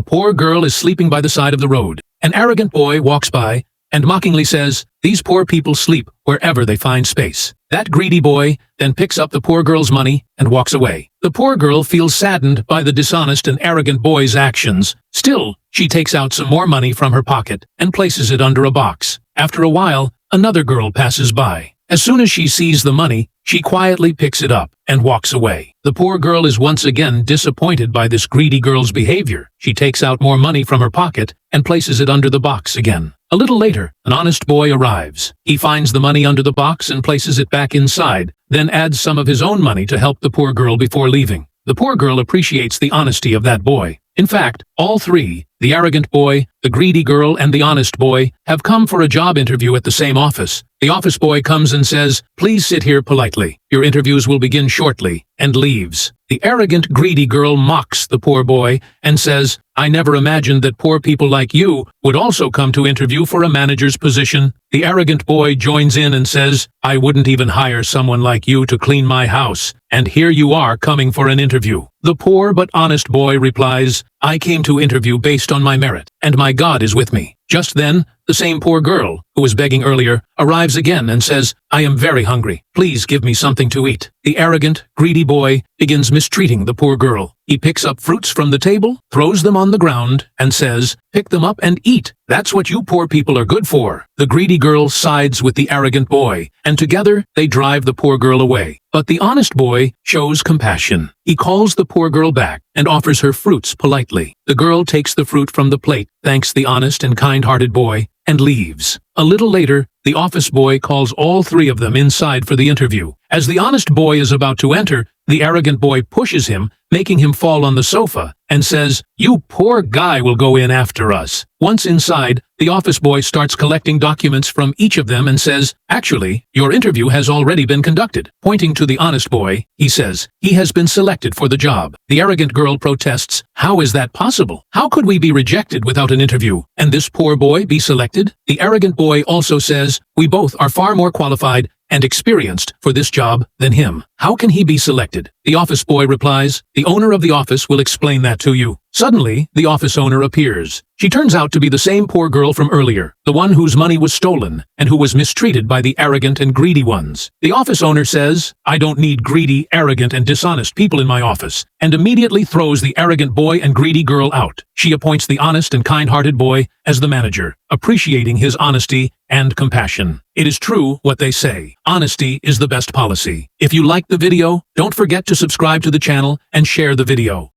A poor girl is sleeping by the side of the road. An arrogant boy walks by and mockingly says, "These poor people sleep wherever they find space." That greedy boy then picks up the poor girl's money and walks away. The poor girl feels saddened by the dishonest and arrogant boy's actions. Still, she takes out some more money from her pocket and places it under a box. After a while, another girl passes by. As soon as she sees the money, she quietly picks it up and walks away. The poor girl is once again disappointed by this greedy girl's behavior. She takes out more money from her pocket and places it under the box again. A little later, an honest boy arrives. He finds the money under the box and places it back inside, then adds some of his own money to help the poor girl before leaving. The poor girl appreciates the honesty of that boy. In fact, all three, the arrogant boy, the greedy girl, and the honest boy, have come for a job interview at the same office. The office boy comes and says, "Please sit here politely. Your interviews will begin shortly," and leaves. The arrogant, greedy girl mocks the poor boy and says, "I never imagined that poor people like you would also come to interview for a manager's position." The arrogant boy joins in and says, "I wouldn't even hire someone like you to clean my house, and here you are coming for an interview." The poor but honest boy replies, "I came to interview based on my merit, and my God is with me." Just then, the same poor girl, who was begging earlier, arrives again and says, "I am very hungry. Please give me something to eat." The arrogant, greedy boy begins mistreating the poor girl. He picks up fruits from the table, throws them on the ground, and says, "Pick them up and eat. That's what you poor people are good for." The greedy girl sides with the arrogant boy, and together they drive the poor girl away. But the honest boy shows compassion. He calls the poor girl back and offers her fruits politely. The girl takes the fruit from the plate, thanks the honest and kind-hearted boy, and leaves. A little later, the office boy calls all three of them inside for the interview. As the honest boy is about to enter, the arrogant boy pushes him, making him fall on the sofa, and says, "You poor guy will go in after us." Once inside, the office boy starts collecting documents from each of them and says, "Actually, your interview has already been conducted." Pointing to the honest boy, he says, "He has been selected for the job." The arrogant girl protests, "How is that possible? How could we be rejected without an interview, and this poor boy be selected?" The arrogant boy also says, "We both are far more qualified and experienced for this job than him. How can he be selected?" The office boy replies, "The owner of the office will explain that to you." Suddenly, the office owner appears. She turns out to be the same poor girl from earlier, the one whose money was stolen and who was mistreated by the arrogant and greedy ones. The office owner says, "I don't need greedy, arrogant, and dishonest people in my office," and immediately throws the arrogant boy and greedy girl out. She appoints the honest and kind-hearted boy as the manager, appreciating his honesty and compassion. It is true what they say. Honesty is the best policy. If you liked the video, don't forget to subscribe to the channel and share the video.